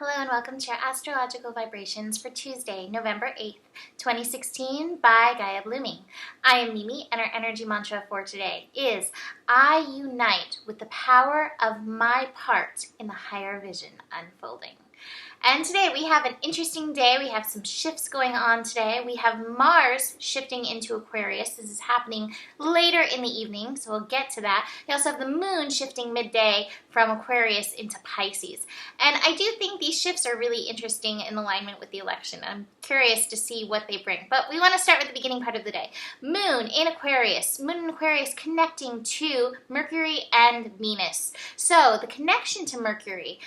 Hello and welcome to your astrological vibrations for Tuesday, November 8th, 2016 by Gaia Blooming. I am Mimi and our energy mantra for today is I unite with the power of my part in the higher vision unfolding. And today we have an interesting day. We have some shifts going on today. We have Mars shifting into Aquarius. This is happening later in the evening, so we'll get to that. We also have the moon shifting midday from Aquarius into Pisces. And I do think these shifts are really interesting in alignment with the election. I'm curious to see what they bring. But we want to start with the beginning part of the day. Moon in Aquarius. Moon in Aquarius connecting to Mercury and Venus. So the connection to Mercury,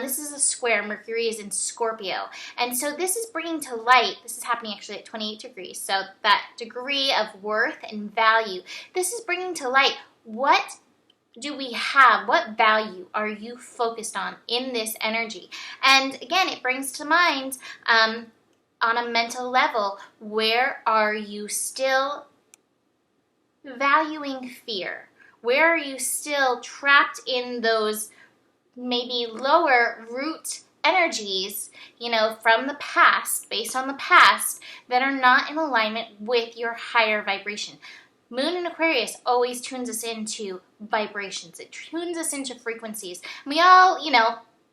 this is a square. Mercury is in Scorpio. And so this is bringing to light, this is happening actually at 28 degrees, so that degree of worth and value. This is bringing to light what do we have? What value are you focused on in this energy? And again, it brings to mind on a mental level, where are you still valuing fear? Where are you still trapped in those maybe lower root energies, from the past, based on the past, that are not in alignment with your higher vibration? Moon in Aquarius always tunes us into vibrations. It tunes us into frequencies. And we all,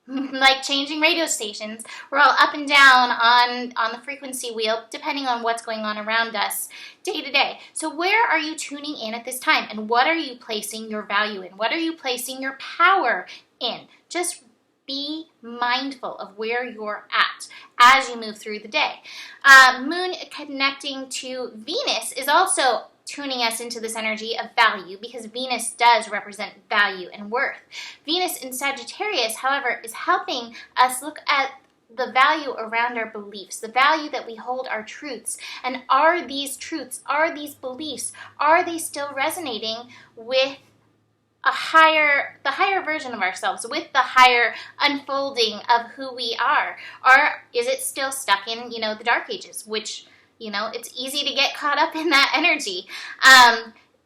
like changing radio stations, we're all up and down on the frequency wheel, depending on what's going on around us day to day. So where are you tuning in at this time? And what are you placing your value in? What are you placing your power in? Just be mindful of where you're at as you move through the day. Moon connecting to Venus is also tuning us into this energy of value, because Venus does represent value and worth. Venus in Sagittarius, however, is helping us look at the value around our beliefs, the value that we hold our truths. And are these truths, are these beliefs, are they still resonating with the higher version of ourselves, with the higher unfolding of who we are? Or is it still stuck in, the dark ages, which, it's easy to get caught up in that energy.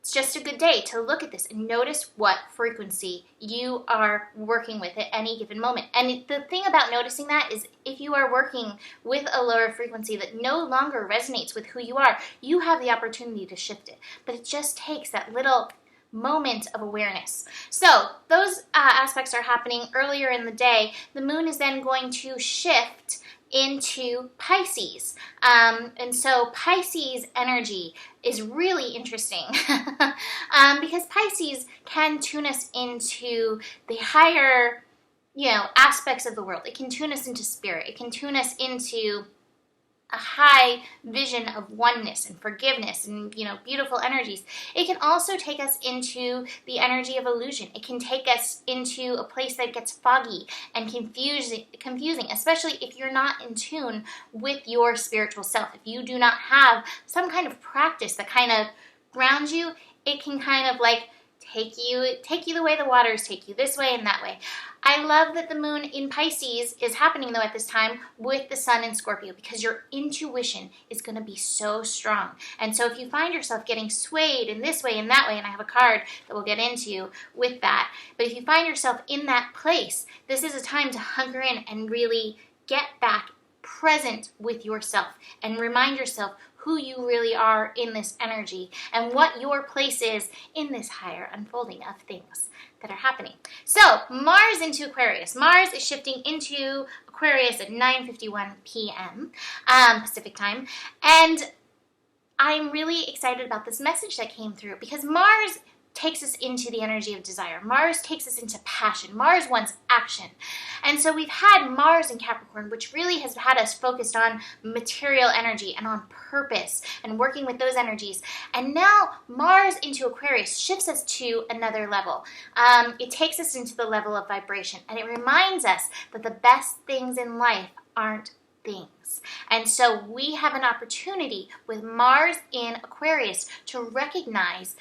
It's just a good day to look at this and notice what frequency you are working with at any given moment. And the thing about noticing that is, if you are working with a lower frequency that no longer resonates with who you are, you have the opportunity to shift it. But it just takes that little moment of awareness. So those aspects are happening earlier in the day. The moon is then going to shift into Pisces. And so Pisces energy is really interesting because Pisces can tune us into the higher, aspects of the world. It can tune us into spirit. It can tune us into a high vision of oneness and forgiveness and, beautiful energies. It can also take us into the energy of illusion. It can take us into a place that gets foggy and confusing, especially if you're not in tune with your spiritual self. If you do not have some kind of practice that kind of grounds you, it can kind of like take you the way the waters take you, this way and that way. I love that the moon in Pisces is happening, though, at this time with the sun in Scorpio, because your intuition is going to be so strong. And so if you find yourself getting swayed in this way and that way, and I have a card that we'll get into with that, but if you find yourself in that place, this is a time to hunker in and really get back present with yourself and remind yourself who you really are in this energy and what your place is in this higher unfolding of things that are happening. So Mars into Aquarius. Mars is shifting into Aquarius at 9:51 p.m. Pacific time. And I'm really excited about this message that came through, because Mars takes us into the energy of desire. Mars takes us into passion. Mars wants action. And so we've had Mars in Capricorn, which really has had us focused on material energy and on purpose and working with those energies. And now Mars into Aquarius shifts us to another level. It takes us into the level of vibration, and it reminds us that the best things in life aren't things. And so we have an opportunity with Mars in Aquarius to recognize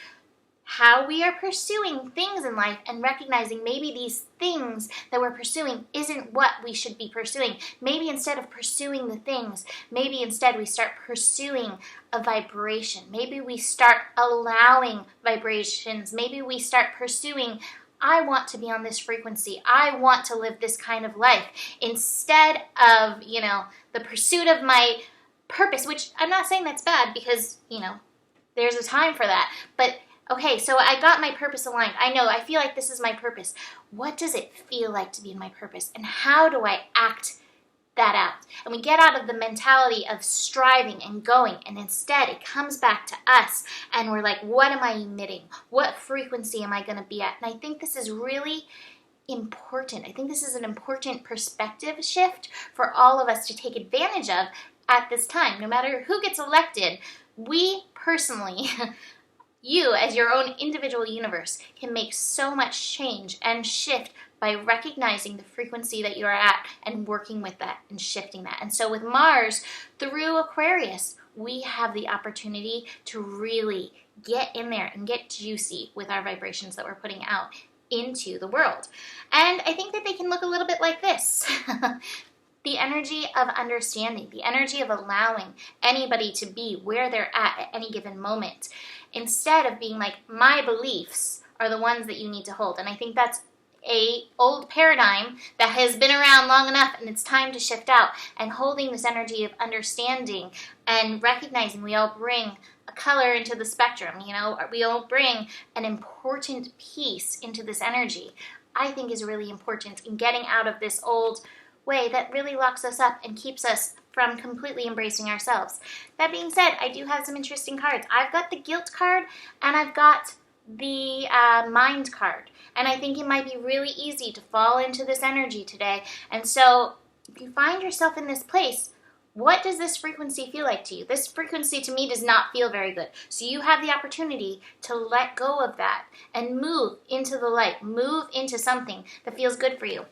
how we are pursuing things in life, and recognizing maybe these things that we're pursuing isn't what we should be pursuing. Maybe instead of pursuing the things, maybe instead we start pursuing a vibration. Maybe we start allowing vibrations. Maybe we start pursuing I want to be on this frequency. I want to live this kind of life instead of, the pursuit of my purpose, which I'm not saying that's bad because, there's a time for that. But okay, so I got my purpose aligned. I feel like this is my purpose. What does it feel like to be in my purpose? And how do I act that out? And we get out of the mentality of striving and going, and instead it comes back to us, and we're like, what am I emitting? What frequency am I going to be at? And I think this is really important. I think this is an important perspective shift for all of us to take advantage of at this time. No matter who gets elected, we personally you as your own individual universe can make so much change and shift by recognizing the frequency that you're at and working with that and shifting that. And so with Mars through Aquarius, we have the opportunity to really get in there and get juicy with our vibrations that we're putting out into the world. And I think that they can look a little bit like this. The energy of understanding, the energy of allowing anybody to be where they're at any given moment, instead of being like, my beliefs are the ones that you need to hold. And I think that's a old paradigm that has been around long enough, and it's time to shift out and holding this energy of understanding and recognizing we all bring a color into the spectrum, we all bring an important piece into this energy, I think is really important in getting out of this old way that really locks us up and keeps us from completely embracing ourselves. That being said, I do have some interesting cards. I've got the guilt card and I've got the mind card. And I think it might be really easy to fall into this energy today. And so if you find yourself in this place, what does this frequency feel like to you? This frequency to me does not feel very good. So you have the opportunity to let go of that and move into the light, move into something that feels good for you.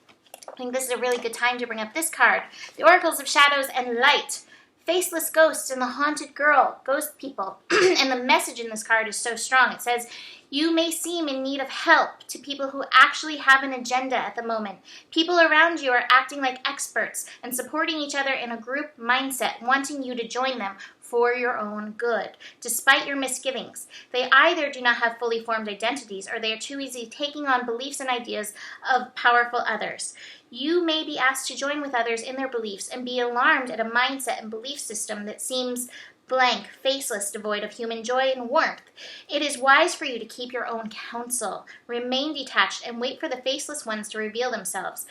I think this is a really good time to bring up this card. The Oracles of Shadows and Light. Faceless ghosts and the haunted girl. Ghost people. And the message in this card is so strong. It says, you may seem in need of help to people who actually have an agenda at the moment. People around you are acting like experts and supporting each other in a group mindset, wanting you to join them for your own good, despite your misgivings. They either do not have fully formed identities or they are too easy taking on beliefs and ideas of powerful others. You may be asked to join with others in their beliefs and be alarmed at a mindset and belief system that seems blank, faceless, devoid of human joy and warmth. It is wise for you to keep your own counsel, remain detached, and wait for the faceless ones to reveal themselves.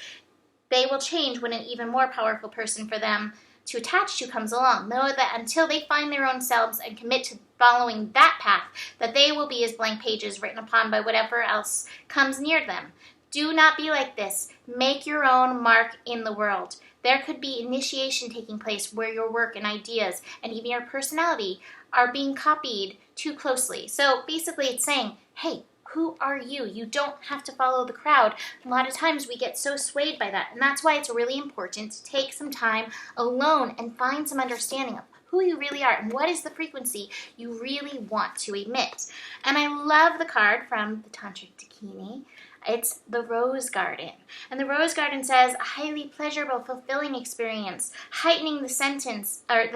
They will change when an even more powerful person for them to attach to comes along. Know that until they find their own selves and commit to following that path, that they will be as blank pages written upon by whatever else comes near them. Do not be like this. Make your own mark in the world. There could be initiation taking place where your work and ideas and even your personality are being copied too closely. So basically it's saying, hey, who are you? You don't have to follow the crowd. A lot of times we get so swayed by that. And that's why it's really important to take some time alone and find some understanding of who you really are and what is the frequency you really want to emit. And I love the card from the Tantric Dakini. It's the Rose Garden. And the Rose Garden says, a highly pleasurable, fulfilling experience, heightening the senses, not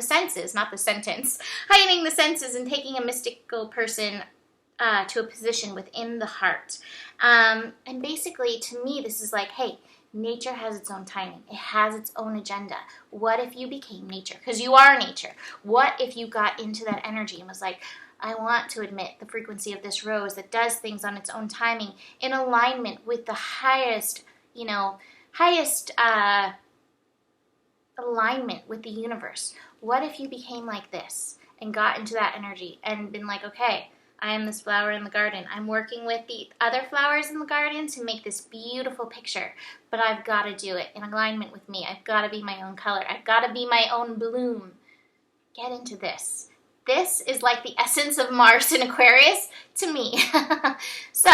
the sentence, heightening the senses and taking a mystical person to a position within the heart. And basically, to me, this is like, hey, nature has its own timing. It has its own agenda. What if you became nature? Because you are nature. What if you got into that energy and was like, I want to admit the frequency of this rose that does things on its own timing in alignment with the highest alignment with the universe. What if you became like this and got into that energy and been like, okay, I am this flower in the garden. I'm working with the other flowers in the garden to make this beautiful picture, but I've got to do it in alignment with me. I've got to be my own color. I've got to be my own bloom. Get into this. This is like the essence of Mars in Aquarius to me. So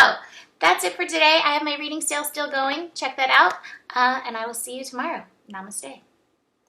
that's it for today. I have my reading sale still going. Check that out. And I will see you tomorrow. Namaste.